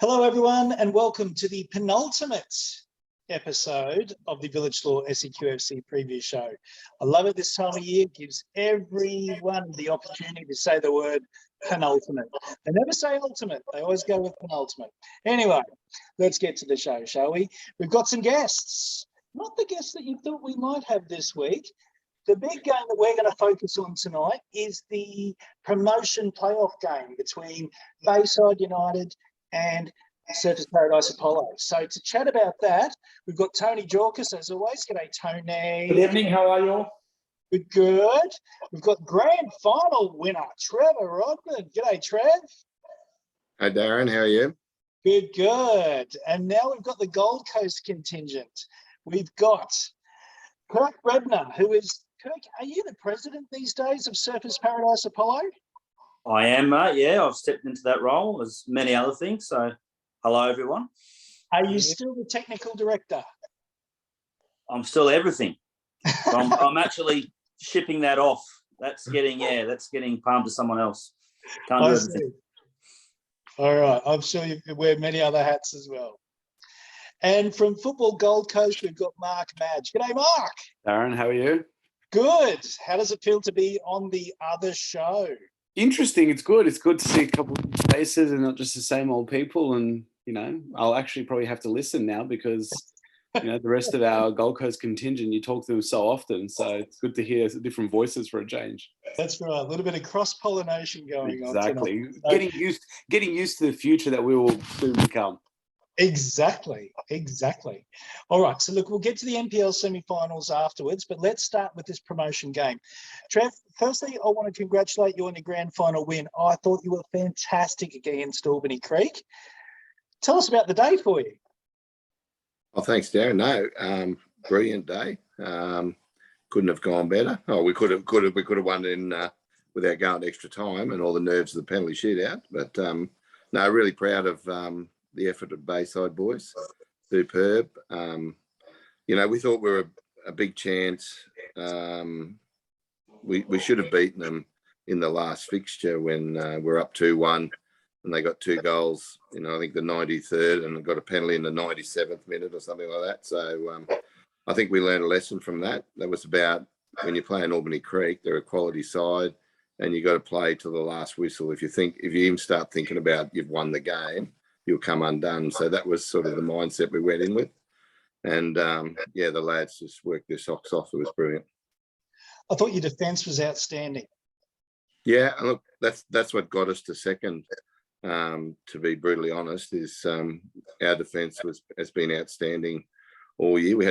Hello, everyone, and welcome to the penultimate episode of the Village Law SEQFC preview show. I love it this time of year. It gives everyone the opportunity to say the word penultimate. They never say ultimate. They always go with penultimate. Anyway, let's get to the show, shall we? We've got some guests. Not the guests that you thought we might have this week. The big game that we're going to focus on tonight is the promotion playoff game between Bayside United and Surfers Paradise Apollo. So to chat about that, we've got Tony Jorkis, as always. G'day, Tony. Good evening. How are you all? Good. We've got grand final winner, Trevor Rohdmann. G'day, Trev. Hi, Darren. How are you? Good. And now we've got the Gold Coast contingent. We've got Kirk Brebner, who is... Kirk, are you the president these days of Surfers Paradise Apollo? I am, mate. Yeah, I've stepped into that role as many other things. So, hello, everyone. Are you still the technical director? I'm still everything. So I'm actually shipping that off. That's getting palmed to someone else. Can't do everything. All right. I'm sure you wear many other hats as well. And from Football Gold Coast, we've got Mark Madge. G'day, Mark. Darren, how are you? Good. How does it feel to be on the other show? Interesting. It's good. It's good to see a couple of faces and not just the same old people. And, you know, I'll actually probably have to listen now because, you know, the rest of our Gold Coast contingent, you talk to them so often. So it's good to hear different voices for a change. That's right. A little bit of cross-pollination going on. Exactly. Getting used to the future that we will soon become. Exactly. All right. So, look, we'll get to the MPL semi-finals afterwards, but let's start with this promotion game. Trev, firstly, I want to congratulate you on your grand final win. I thought you were fantastic against Albany Creek. Tell us about the day for you. Well, thanks, Darren. No, brilliant day. Couldn't have gone better. Oh, we could have won in without going extra time and all the nerves of the penalty shootout. But no, really proud of the effort of Bayside boys. Superb. You know, we thought we were a big chance. We should have beaten them in the last fixture when we're up 2-1 and they got 2 goals, you know, I think the 93rd and got a penalty in the 97th minute or something like that. So I think we learned a lesson from that. That was about when you play in Albany Creek, they're a quality side and you got to play to the last whistle. If you even start thinking about you've won the game, you'll come undone. So that was sort of the mindset we went in with. And, yeah, the lads just worked their socks off. It was brilliant. I thought your defence was outstanding. Yeah, look, that's what got us to second, to be brutally honest, is our defence has been outstanding all year. We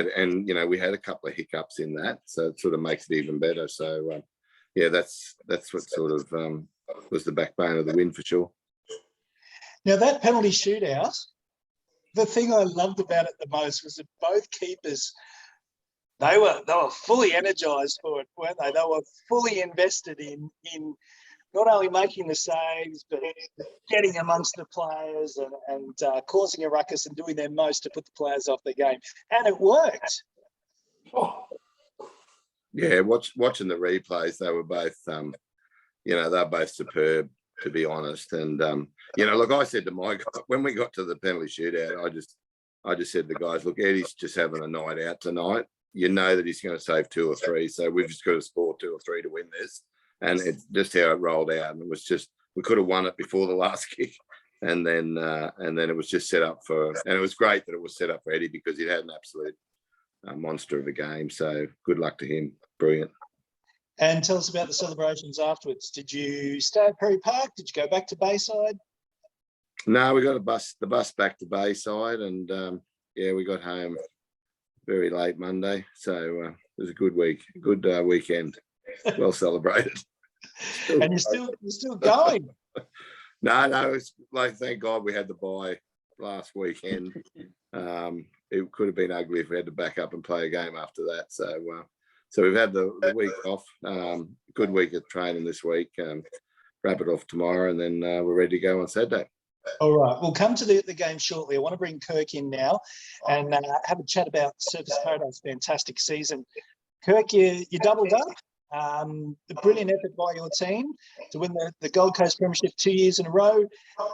had a couple of hiccups in that, so it sort of makes it even better. So, yeah, that's what sort of was the backbone of the win for sure. Now, that penalty shootout, the thing I loved about it the most was that both keepers, they were fully energised for it, weren't they? They were fully invested in not only making the saves, but getting amongst the players and causing a ruckus and doing their most to put the players off their game. And it worked. Oh. Yeah, watching the replays, they were both, they're both superb, to be honest. And, look, I said to my guy, when we got to the penalty shootout, I just said to the guys, look, Eddie's just having a night out tonight. You know that he's going to save 2 or 3. So we've just got to score 2 or 3 to win this. And it's just how it rolled out. And it was just, we could have won it before the last kick. And then it was just set up and it was great that it was set up for Eddie because he had an absolute monster of a game. So good luck to him. Brilliant. And tell us about the celebrations afterwards. Did you stay at Perry Park? Did you go back to Bayside? No, we got the bus back to Bayside, and we got home very late Monday. So it was a good weekend. Well celebrated. And you're still going. No, it's like, thank God we had the bye last weekend. It could have been ugly if we had to back up and play a game after that. So we've had the week off. Good week of training this week. Wrap it off tomorrow, and then we're ready to go on Saturday. All right. We'll come to the game shortly. I want to bring Kirk in now and have a chat about Surfers Paradise' fantastic season. Kirk, you doubled up. A brilliant effort by your team to win the Gold Coast Premiership 2 years in a row.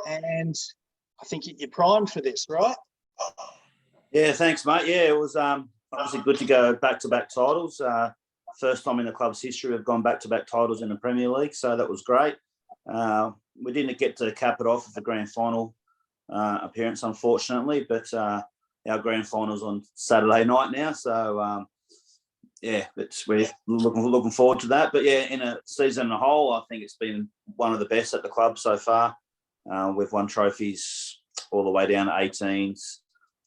And I think you're primed for this, right? Yeah, thanks, mate. Yeah, it was obviously good to go back-to-back titles. First time in the club's history we've gone back-to-back titles in the Premier League, so that was great. We didn't get to cap it off with the grand final appearance, unfortunately, but our grand final's on Saturday night now, so we're looking forward to that. But yeah, in a season and a whole, I think it's been one of the best at the club so far. We've won trophies all the way down to 18s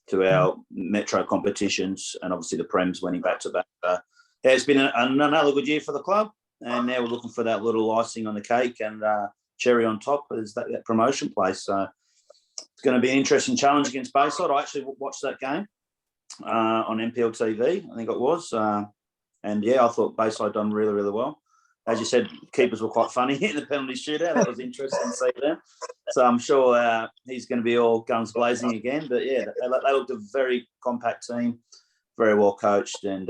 to our metro competitions, and obviously the Prem's winning back-to-back. It's been another good year for the club, and now we're looking for that little icing on the cake and cherry on top is that promotion place. So it's going to be an interesting challenge against Bayside. I actually watched that game on MPLW, I think it was. And yeah, I thought Bayside done really, really well. As you said, keepers were quite funny in the penalty shootout. That was interesting to see them. So I'm sure he's going to be all guns blazing again. But yeah, they looked a very compact team, very well coached. And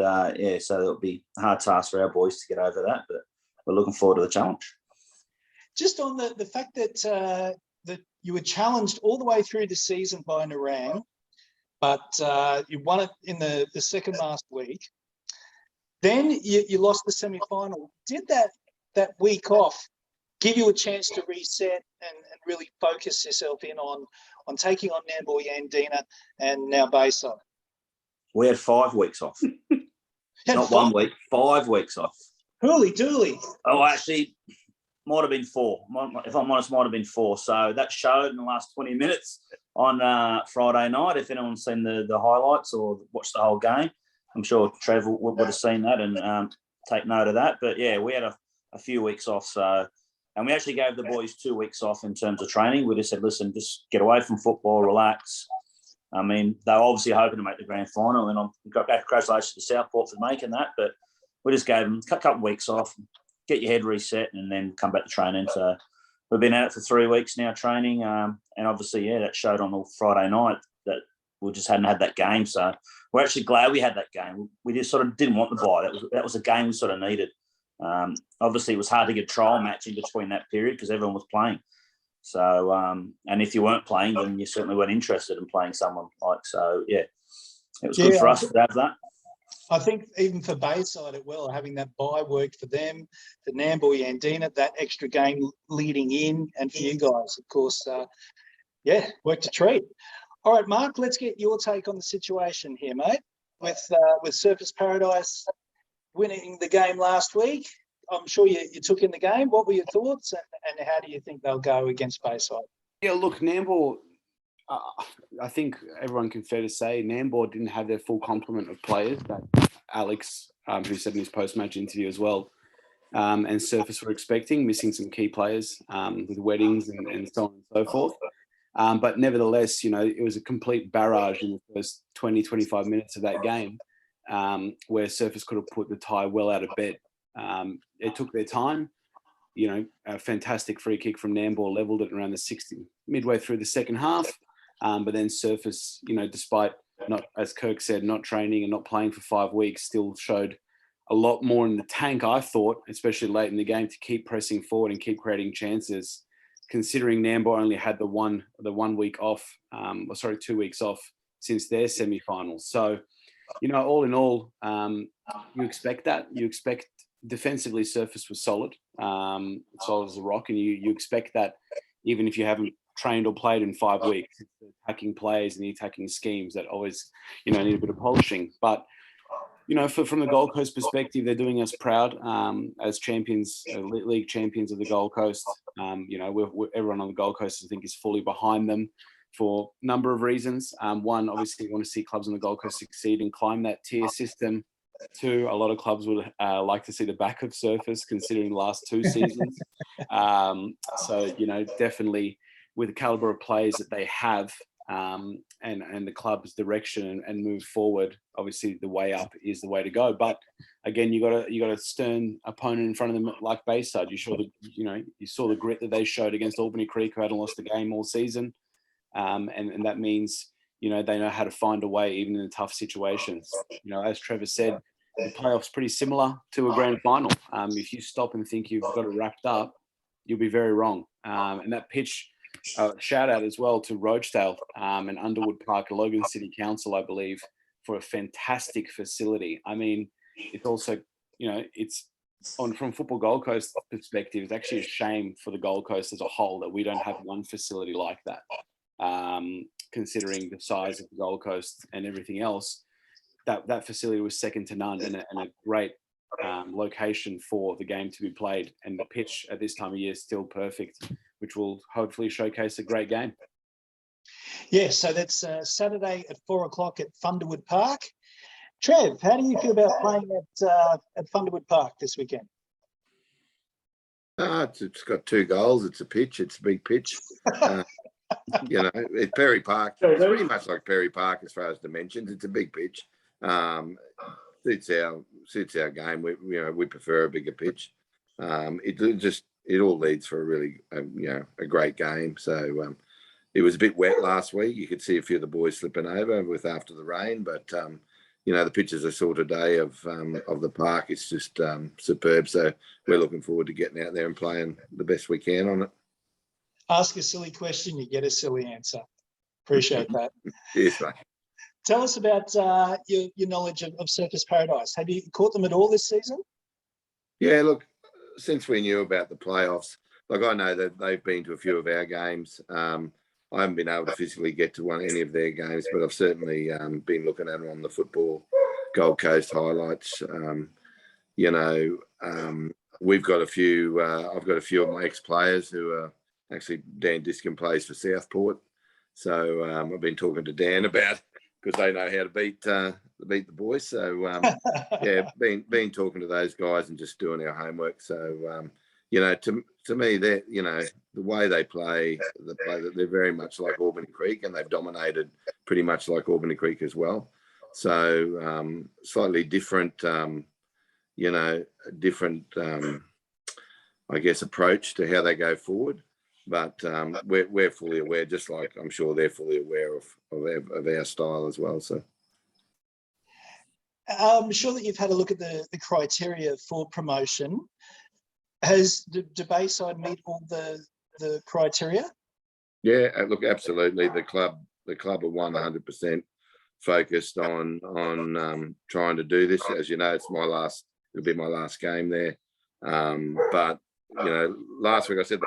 so it'll be a hard task for our boys to get over that. But we're looking forward to the challenge. Just on the fact that you were challenged all the way through the season by Narang, but you won it in the second last week. Then you lost the semi-final. Did that week off give you a chance to reset and really focus yourself in on taking on Nambour Yandina and now Bayside? We had 5 weeks off. Not 1 week, 5 weeks off. Hooly dooly. Oh, actually, might have been 4. If I'm honest, might have been 4. So that showed in the last 20 minutes on Friday night. If anyone's seen the highlights or watched the whole game, I'm sure Trevor would have seen that and take note of that. But yeah, we had a few weeks off. So, and we actually gave the boys 2 weeks off in terms of training. We just said, listen, just get away from football, relax. I mean, they were obviously hoping to make the grand final, and congratulations to Southport for making that. But we just gave them a couple of weeks off, get your head reset, and then come back to training. So we've been at it for 3 weeks now training, and obviously, yeah, that showed on the Friday night that we just hadn't had that game. So we're actually glad we had that game. We just sort of didn't want the bye. That was a game we sort of needed. Obviously, it was hard to get a trial match in between that period because everyone was playing. So, and if you weren't playing, then you certainly weren't interested in playing someone like. So, yeah, it was good for us to have that. I think even for Bayside as well, having that bye worked for them, for Nambour Yandina, that extra game leading in, and for you guys, of course, worked a treat. All right, Mark, let's get your take on the situation here, mate. With Surfers Paradise winning the game last week, I'm sure you took in the game. What were your thoughts, and how do you think they'll go against Bayside? Yeah, look, Nambour, I think everyone can fair to say Nambour didn't have their full complement of players that Alex, who said in his post-match interview as well, and Surfers were expecting, missing some key players with weddings and so on and so forth. But nevertheless, it was a complete barrage in the first 20, 25 minutes of that game where Surfers could have put the tie well out of bed. It took their time. A fantastic free kick from Nambour leveled it around the 60, midway through the second half. But then Surfers, despite not, as Kirk said, not training and not playing for 5 weeks, still showed a lot more in the tank, I thought, especially late in the game, to keep pressing forward and keep creating chances. Considering Nambour only had the 1 week off, 2 weeks off since their semi-finals. So, all in all, you expect that. You expect defensively Surfers was solid as a rock, and you expect that even if you haven't trained or played in 5 weeks, it's the attacking plays and the attacking schemes that always, need a bit of polishing. But from the Gold Coast perspective, they're doing us proud as champions, league champions of the Gold Coast. Everyone on the Gold Coast, I think, is fully behind them for a number of reasons. One, obviously, you want to see clubs on the Gold Coast succeed and climb that tier system. 2, a lot of clubs would like to see the back of Surfers, considering the last 2 seasons. Definitely with the caliber of players that they have, and the club's direction and move forward, obviously the way up is the way to go. But again, you got a stern opponent in front of them like Bayside. You saw the grit that they showed against Albany Creek, who hadn't lost a game all season, and that means they know how to find a way even in the tough situations. As Trevor said, the playoff's pretty similar to a grand final. If you stop and think you've got it wrapped up, you'll be very wrong. And that pitch shout out as well to Rochdale and Underwood Park, Logan City Council, I believe, for a fantastic facility. I mean, it's also, it's from Football Gold Coast perspective, it's actually a shame for the Gold Coast as a whole that we don't have one facility like that. Considering the size of the Gold Coast and everything else, that facility was second to none, and a great location for the game to be played. And the pitch at this time of year is still perfect, which will hopefully showcase a great game. Yeah, so that's Saturday at 4:00 at Thunderwood Park. Trev, how do you feel about playing at Thunderwood Park this weekend? It's got 2 goals. It's a pitch. It's a big pitch. It's Perry Park. It's pretty much like Perry Park as far as dimensions. It's a big pitch. Suits our game. We prefer a bigger pitch. It all leads for a really a great game. So it was a bit wet last week. You could see a few of the boys slipping over after the rain, but the pitch is a sort of day of the park. It's just superb. So we're looking forward to getting out there and playing the best we can on it. Ask a silly question, you get a silly answer. Appreciate that. Yes, mate. Tell us about your knowledge of Surfers Paradise. Have you caught them at all this season? Yeah, look, since we knew about the playoffs, I know that they've been to a few of our games. I haven't been able to physically get to any of their games, but I've certainly been looking at them on the Football Gold Coast highlights. We've got a few. I've got a few of my ex-players who are actually Dan Diskin plays for Southport, so I've been talking to Dan about because they know how to beat the boys. So been talking to those guys and just doing our homework. So to me, that the way they play, they're very much like Albany Creek, and they've dominated pretty much like Albany Creek as well. So slightly different, I guess, approach to how they go forward. But we're fully aware, just like I'm sure they're fully aware of our style as well. So I'm sure that you've had a look at the criteria for promotion. Do Bayside meet all the criteria? Yeah, look, absolutely. The club are 100% focused on trying to do this. As you know, it'll be my last game there. But last week I said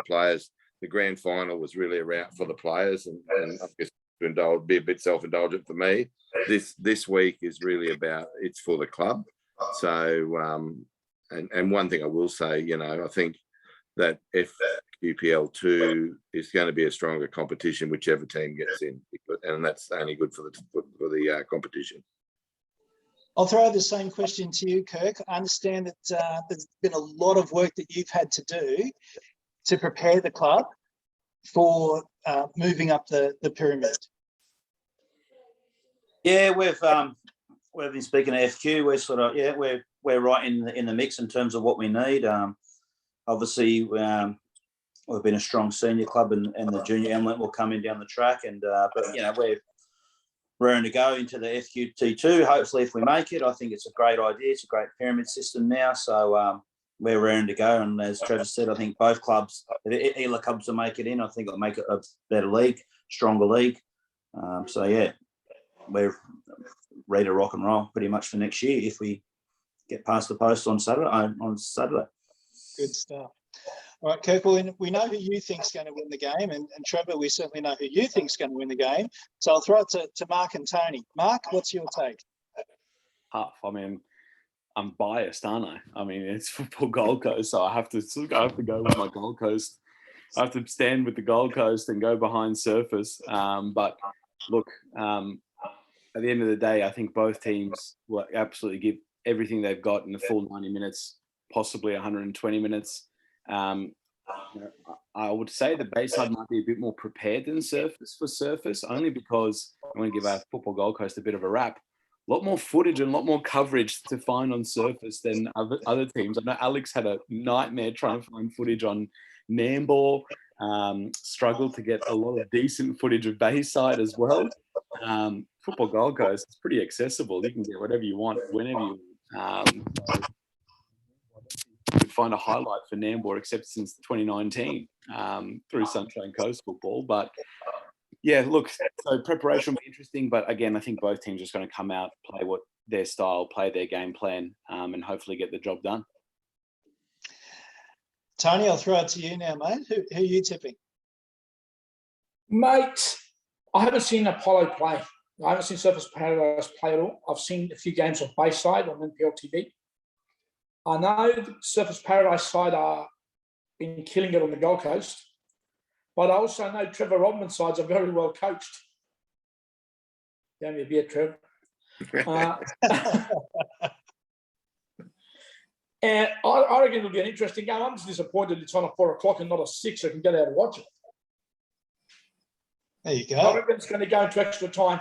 the grand final was really around for the players, and I guess be a bit self-indulgent for me. This week is really it's for the club. So and one thing I will say, I think that FQPL2 is going to be a stronger competition, whichever team gets in, and that's only good for the competition. I'll throw the same question to you, Kirk. I understand that there's been a lot of work that you've had to do to prepare the club for moving up the pyramid. Yeah, we've been speaking to FQ. We're sort of we're right in the mix in terms of what we need. Obviously, we've been a strong senior club, and the junior element will come in down the track. And but we're raring to go into the FQT2. Hopefully, if we make it, I think it's a great idea. It's a great pyramid system now. So we're raring to go. And as Trevor said, I think both clubs, if either clubs will make it in, I think it'll make it a better league, stronger league. We're ready to rock and roll pretty much for next year if we get past the post on Saturday. Good stuff. All right, Kirk, we know who you think's going to win the game, and Trevor, we certainly know who you think's going to win the game. So I'll throw it to Mark and Tony. Mark, what's your take? Tough. I mean, I'm biased, aren't I? I mean, it's Football Gold Coast, so I have to go with my Gold Coast. I have to stand with the Gold Coast and go behind Surfers. But look, at the end of the day, I think both teams will absolutely give everything they've got in the full 90 minutes, possibly 120 minutes. I would say the Bayside might be a bit more prepared than Surfers, only because I want to give our Football Gold Coast a bit of a rap. A lot more footage and a lot more coverage to find on Surfers than other teams. I know Alex had a nightmare trying to find footage on Nambour, struggled to get a lot of decent footage of Bayside as well. Football Gold Coast is pretty accessible. You can get whatever you want, whenever you want. find a highlight for Nambour except since 2019 through Sunshine Coast football. But yeah, look, so preparation will be interesting. But again, I think both teams are just going to come out, play what their style, play their game plan, and hopefully get the job done. Tony, I'll throw it to you now, mate. Who are you tipping? Mate, I haven't seen Apollo play. I haven't seen Surfers Paradise play at all. I've seen a few games of Bayside on MPLW. I know the Surfers Paradise side are been killing it on the Gold Coast, but I also know Trevor Rohdmann's sides are very well coached. Give me a beer, Trevor. And I reckon it'll be an interesting game. I'm just disappointed it's on at 4 o'clock and not at 6 so I can get out and watch it. There you I go. reckon it's going to go into extra time.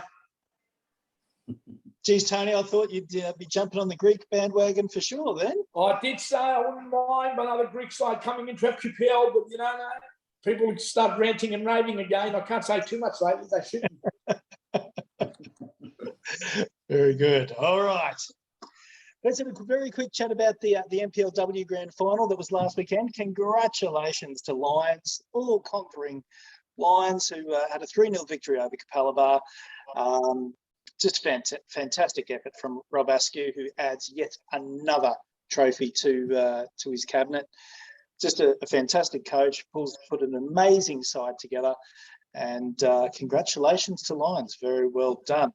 Geez, Tony, I thought you'd be jumping on the Greek bandwagon for sure then. I did say I wouldn't mind another Greek side coming into FQPL, but no, people start ranting and raving again. I can't say too much lately. They shouldn't. Very good. All right. Let's have a very quick chat about the MPLW Grand Final that was last weekend. Congratulations to Lions, all conquering Lions, who had a 3-0 victory over Capalaba. Just fantastic effort from Rob Askew, who adds yet another trophy to his cabinet. Just a fantastic coach, put an amazing side together, and congratulations to Lions. Very well done.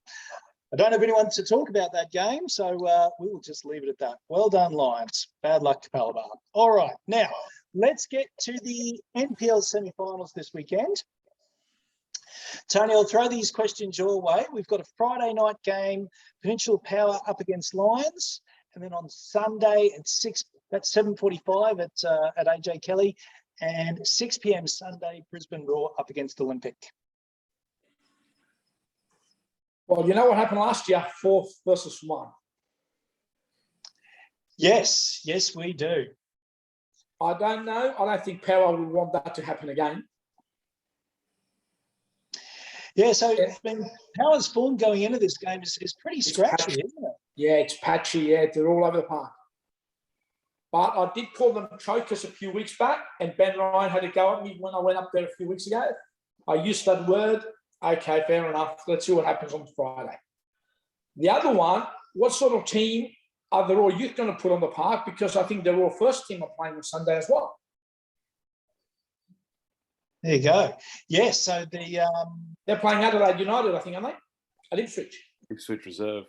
I don't have anyone to talk about that game, so we will just leave it at that. Well done, Lions. Bad luck to Capalaba. All right, now let's get to the NPL semi-finals this weekend. Tony, I'll throw these questions your way. We've got a Friday night game, Peninsula Power up against Lions, and then on Sunday at 7:45 at AJ Kelly, and 6 p.m. Sunday, Brisbane Roar up against Olympic. Well, you know what happened last year? 4 versus 1. Yes, we do. I don't know. I don't think Power would want that to happen again. Yeah, so Power's form going into this game is pretty scratchy, isn't it? Yeah, it's patchy. Yeah, they're all over the park. But I did call them chokers a few weeks back, and Ben Ryan had a go at me when I went up there a few weeks ago. I used that word. Okay, fair enough. Let's see what happens on Friday. The other one, what sort of team are the Raw Youth going to put on the park? Because I think the Raw first team are playing on Sunday as well. There you go. Yes, so they're playing Adelaide United, I think, aren't they? At Ipswich. Ipswich Reserve.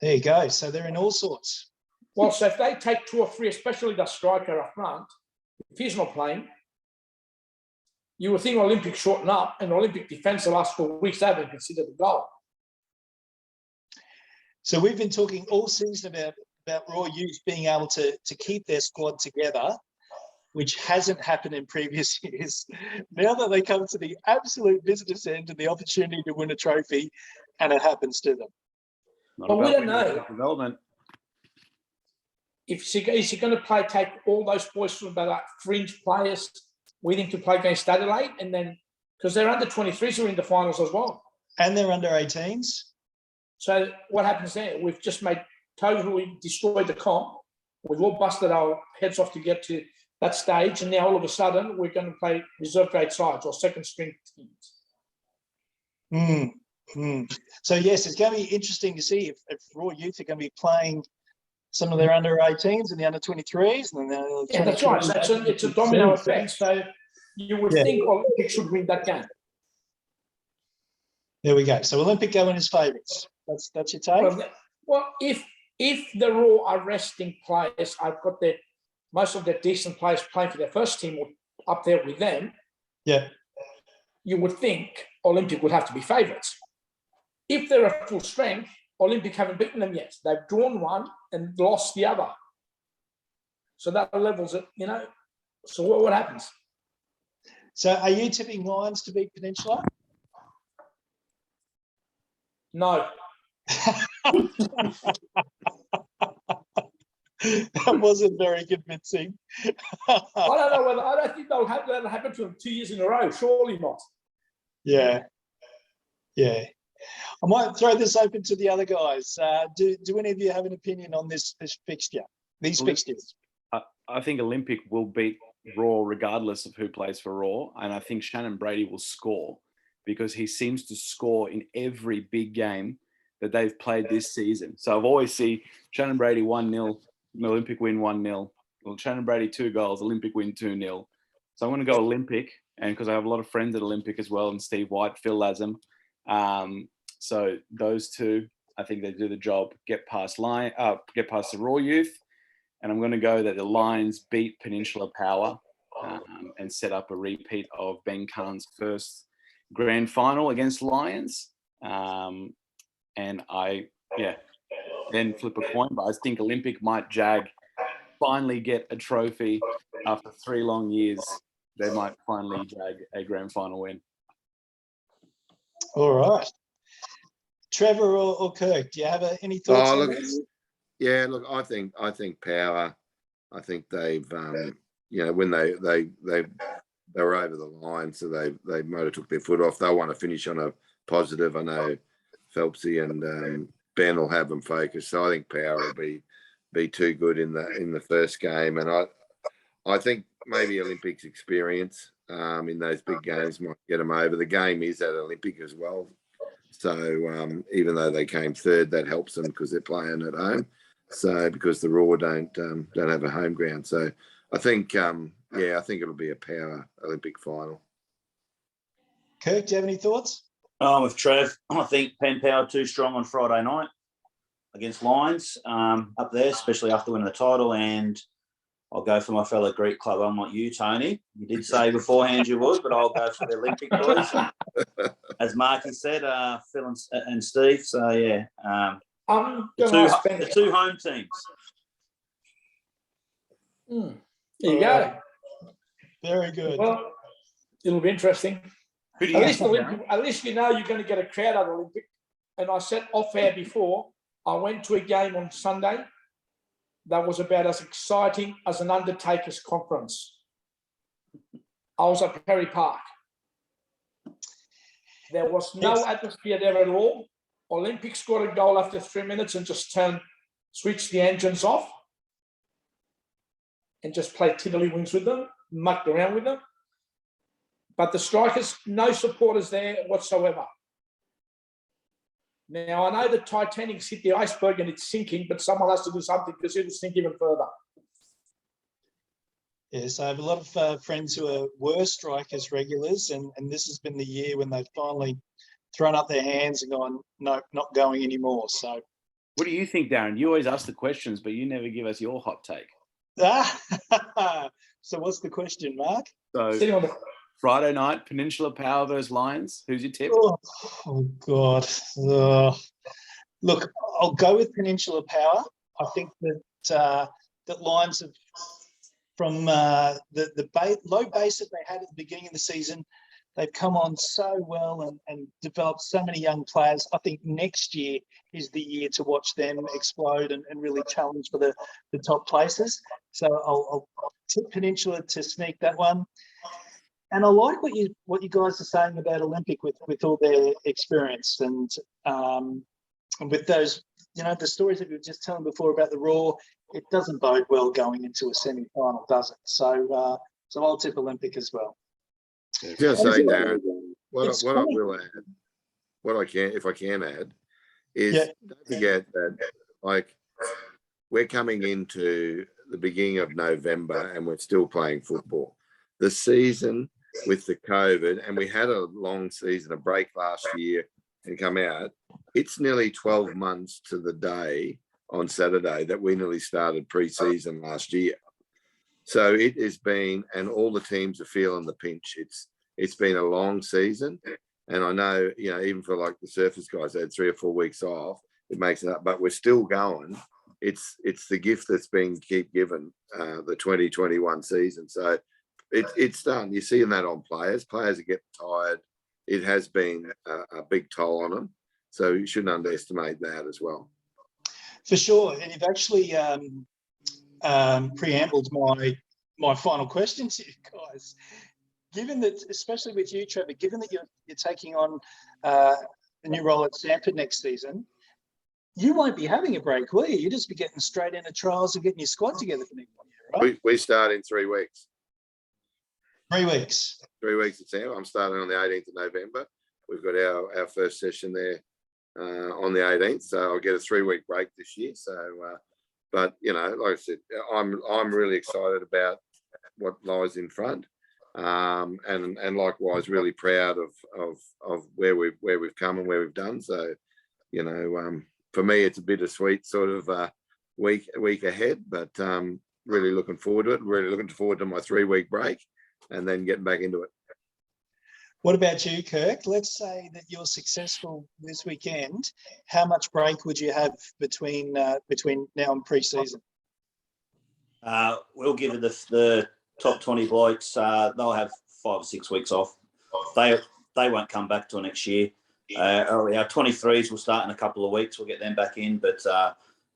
There you go. So they're in all sorts. Well, so if they take 2 or 3, especially the striker up front, if he's not playing, you would think Olympic shorten up, and Olympic defence the last 4 weeks they haven't considered the goal. So we've been talking all season about Raw Youth being able to keep their squad together, which hasn't happened in previous years. Now that they come to the absolute business end and the opportunity to win a trophy, and it happens to them. But we don't know. Development. Is he going to take all those boys from about fringe players waiting to play against Adelaide, and then because they're under 23s who are in the finals as well, and they're under 18s. So what happens there? We've just totally destroyed the comp. We've all busted our heads off to get to that stage, and now all of a sudden we're going to play reserve grade sides or second string teams. So yes, it's going to be interesting to see if Raw Youth are going to be playing some of their under 18s and the under 23s, and then yeah, that's right. So it's a domino effect. So you would think Olympic should win that game. There we go. So Olympic go in as favourites. That's your take. Well, if the Raw are resting players, I've got most of their decent players playing for their first team or up there with them. Yeah. You would think Olympic would have to be favourites. If they're at full strength, Olympic haven't beaten them yet. They've drawn one and lost the other. So that levels it, So what happens? So are you tipping Lions to beat Peninsula? No. That wasn't very convincing. I don't think that'll happen to them 2 years in a row. Surely not. Yeah. I might throw this open to the other guys. Do any of you have an opinion on this fixture? these fixtures? I think Olympic will beat Raw regardless of who plays for Raw. And I think Shannon Brady will score because he seems to score in every big game that they've played this season. So I've always seen Shannon Brady 1-0, Olympic win 1-0. Well, Shannon Brady 2 goals, Olympic win 2-0. So I'm going to go Olympic, and because I have a lot of friends at Olympic as well, and Steve White, Phil Lazem. So those two, I think they do the job. Get past the Raw youth, and I'm going to go that the Lions beat Peninsula Power and set up a repeat of Ben Khan's first grand final against Lions. And then flip a coin, but I think Olympic might finally get a trophy after 3 long years. They might finally jag a grand final win. All right. Trevor or Kirk, do you have any thoughts on this? Yeah, look, I think Power, I think they've, when they were over the line, so they might have took their foot off. They want to finish on a positive. I know Phelpsy and Ben will have them focused. So I think Power will be too good in the first game, and I think maybe Olympics experience in those big games might get them over. The game is at Olympic as well, so even though they came third, that helps them because they're playing at home. So because the Raw don't have a home ground, so I think I think it'll be a Power Olympic final. Kirk, do you have any thoughts? With Trev, I think Penn Power too strong on Friday night against Lions up there, especially after winning the title. And I'll go for my fellow Greek club. I'm not you, Tony. You did say beforehand you would, but I'll go for the Olympic boys. As Marky said, Phil and Steve. So, yeah. The two home teams. There you go. Very good. Well, it'll be interesting. Who do you At least you know you're going to get a crowd at Olympic. And I said off air before, I went to a game on Sunday that was about as exciting as an Undertaker's conference. I was at Perry Park. There was no atmosphere there at all. Olympic scored a goal after 3 minutes and just switched the engines off and just played tiddlywinks with them, mucked around with them. But the Strikers, no supporters there whatsoever. Now, I know the Titanic's hit the iceberg and it's sinking, but someone has to do something because it'll sink even further. Yes, I have a lot of friends who were Strikers regulars, and this has been the year when they've finally thrown up their hands and gone, no, not going anymore. So, what do you think, Darren? You always ask the questions, but you never give us your hot take. So what's the question, Mark? So Friday night, Peninsula Power versus Lions. Who's your tip? Oh God. Look, I'll go with Peninsula Power. I think that Lions have, from the low base that they had at the beginning of the season, they've come on so well and developed so many young players. I think next year is the year to watch them explode and really challenge for the top places. So I'll tip Peninsula to sneak that one. And I like what you guys are saying about Olympic with all their experience and with those, the stories that we were just telling before about the Raw. It doesn't bode well going into a semi-final, does it? So I'll tip Olympic as well. Just say, Darren, what I will add, if I can add, is don't forget that, like, we're coming into the beginning of November and we're still playing football. The season with the COVID, and we had a long season, a break last year and come out, it's nearly 12 months to the day on Saturday that we nearly started pre-season last year. So it has been, and all the teams are feeling the pinch. It's been a long season, and I know, even for like the Surfers guys, they had 3 or 4 weeks off. It makes it up, but we're still going. It's the gift that's been keep given the 2021 season. So it's done. You're seeing that on players. Players are getting tired. It has been a big toll on them. So you shouldn't underestimate that as well. For sure, and you've actually preambled my final question to you guys. Given that, especially with you, Trevor, given that you're taking on a new role at Samford next season, you won't be having a break, will you? You'll just be getting straight into trials and getting your squad together for next year, right? We start in 3 weeks. 3 weeks. 3 weeks at Sam. I'm starting on the 18th of November. We've got our first session there on the 18th, so I'll get a 3-week break this year. So, but you know, like I said, I'm really excited about what lies in front, and likewise really proud of where we've come and where we've done. So, you know, for me, it's a bittersweet sort of week ahead, but really looking forward to it. Really looking forward to my 3-week break and then getting back into it. What about you, Kirk? Let's say that you're successful this weekend. How much break would you have between now and pre-season? We'll give it the top 20 blokes. They'll have 5 or 6 weeks off. They won't come back till next year. Our 23s will start in a couple of weeks. We'll get them back in, but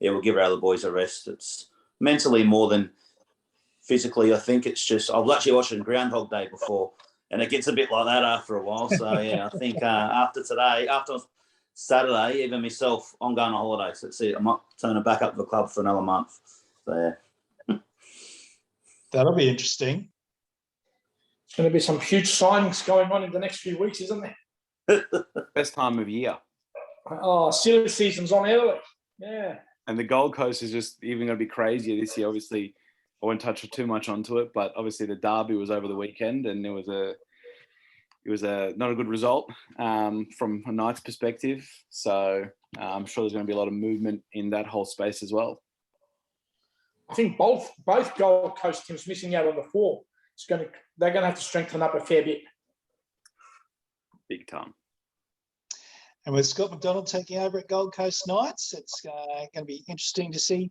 we'll give our other boys a rest. It's mentally more than physically. I think it's just I've actually watched Groundhog Day before, and it gets a bit like that after a while. So yeah, I think after Saturday, even myself, I'm going on holiday. So that's it. I might turn it back up to the club for another month. So yeah. That'll be interesting. There's going to be some huge signings going on in the next few weeks, isn't there? Best time of year. Oh, silly season's on early. Yeah. And the Gold Coast is just even going to be crazier this year. Obviously, I won't touch too much onto it, but obviously the derby was over the weekend, and it was a not a good result from a Knights perspective. So I'm sure there's going to be a lot of movement in that whole space as well. I think both Gold Coast teams missing out on the form. They're going to have to strengthen up a fair bit. Big time. And with Scott McDonald taking over at Gold Coast Knights, it's going to be interesting to see.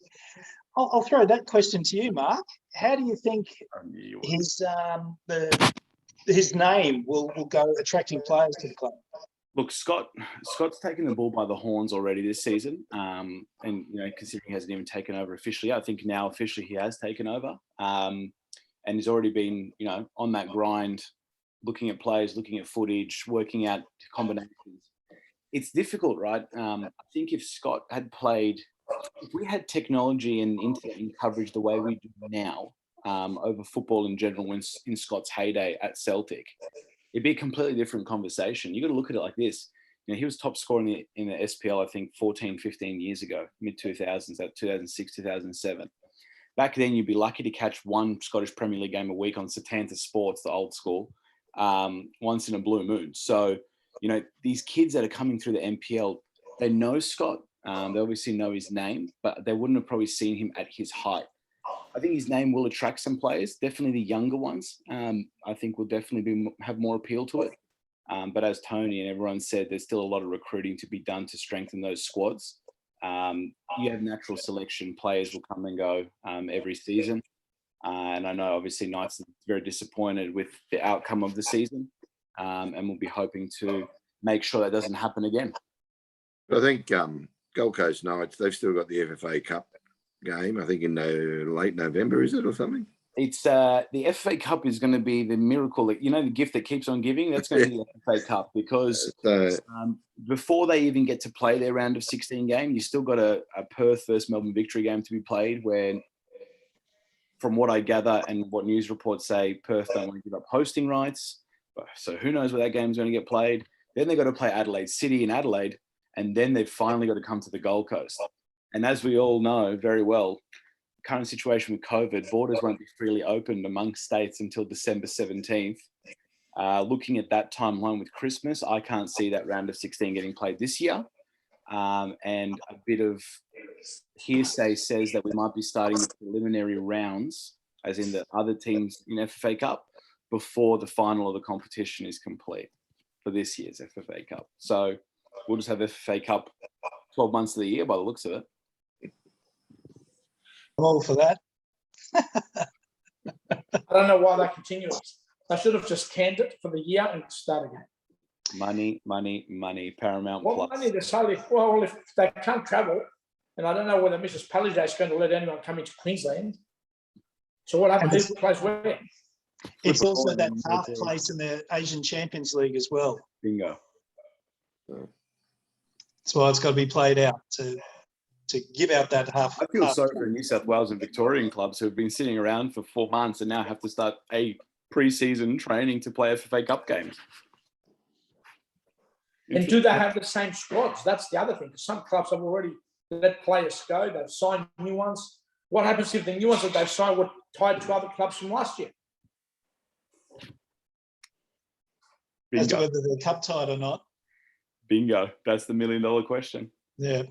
I'll throw that question to you, Mark. How do you think his name will go attracting players to the club? Look, Scott's taken the ball by the horns already this season, and you know, considering he hasn't even taken over officially, I think now officially he has taken over, and he's already been, you know, on that grind, looking at plays, looking at footage, working out combinations. It's difficult, right? I think if Scott had played, if we had technology and internet coverage the way we do now over football in general, in Scott's heyday at Celtic, it'd be a completely different conversation. You got to look at it like this. You know, he was top scorer in the SPL, I think, 14, 15 years ago, mid-2000s, that 2006, 2007. Back then, you'd be lucky to catch one Scottish Premier League game a week on Setanta Sports, the old school, once in a blue moon. So, you know, these kids that are coming through the MPL, they know Scott. They obviously know his name, but they wouldn't have probably seen him at his height. I think his name will attract some players, definitely the younger ones. I think will definitely have more appeal to it. But as Tony and everyone said, there's still a lot of recruiting to be done to strengthen those squads. You have natural selection. Players will come and go every season. And I know obviously Knights are very disappointed with the outcome of the season, and we'll be hoping to make sure that doesn't happen again. I think Gold Coast Knights, they've still got the FFA Cup game, I think in late November, is it, or something? It's the FFA Cup is going to be the miracle, you know, the gift that keeps on giving. That's going to be the FFA Cup, because before they even get to play their round of 16 game, you still got a Perth versus Melbourne Victory game to be played, where, from what I gather and what news reports say, Perth don't want to give up hosting rights. So who knows where that game's going to get played. Then they've got to play Adelaide City in Adelaide, and then they've finally got to come to the Gold Coast. And as we all know very well, current situation with COVID, borders won't be freely opened among states until December 17th. Looking at that timeline with Christmas, I can't see that round of 16 getting played this year. And a bit of hearsay says that we might be starting the preliminary rounds, as in the other teams in FFA Cup, before the final of the competition is complete for this year's FFA Cup. So we'll just have FFA Cup 12 months of the year by the looks of it. I'm all for that. I don't know why they continue it. They should have just canned it for the year and start again. Money, money, money. Paramount What Plus. money to say if they can't travel, and I don't know whether Mrs. Paliday is going to let anyone come into Queensland. So what happens? Who plays where? It's also that half place in the Asian Champions League as well. Bingo. That's why it's got to be played out to give out that half. I feel half sorry for New South Wales and Victorian clubs who have been sitting around for 4 months and now have to start a pre-season training to play FFA Cup games. And do they have the same squads? That's the other thing. Because some clubs have already let players go. They've signed new ones. What happens if the new ones that they've signed were tied to other clubs from last year? As to Bingo. whether they're cup tied or not. Bingo. That's the $1 million question. Yeah.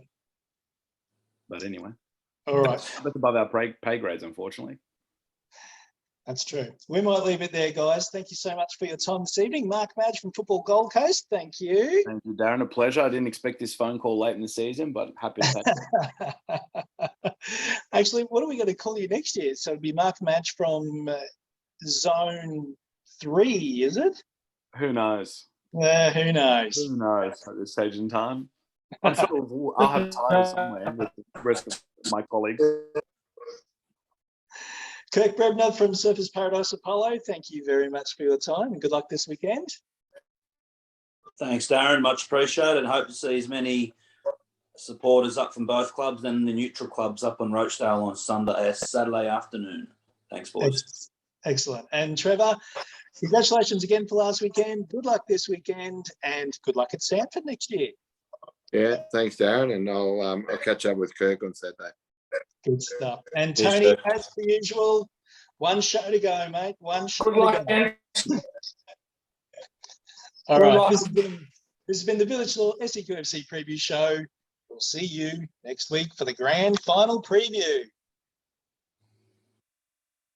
But anyway, All right. that's above our pay grades, unfortunately. That's true. We might leave it there, guys. Thank you so much for your time this evening. Mark Madge from Football Gold Coast. Thank you. Thank you, Darren. A pleasure. I didn't expect this phone call late in the season, but happy to take it. Actually, what are we going to call you next year? So it'll be Mark Madge from Zone 3, is it? Who knows? Who knows? Who knows at this stage in time? I'm sure I'll have time somewhere with the rest of my colleagues. Kirk Brebner from Surfers Paradise Apollo, thank you very much for your time and good luck this weekend. Thanks, Darren. Much appreciated. And hope to see as many supporters up from both clubs and the neutral clubs up on Rochdale on Saturday afternoon. Thanks, boys. Excellent. And Trevor, congratulations again for last weekend. Good luck this weekend and good luck at Samford next year. Yeah, thanks, Darren, and I'll catch up with Kirk on Saturday. Good stuff. And Cheers, Tony, Kirk. as per usual, one show to go, mate. One show Good to luck, go. and All Good right. luck. This has been the Village Law SEQFC preview show. We'll see you next week for the grand final preview.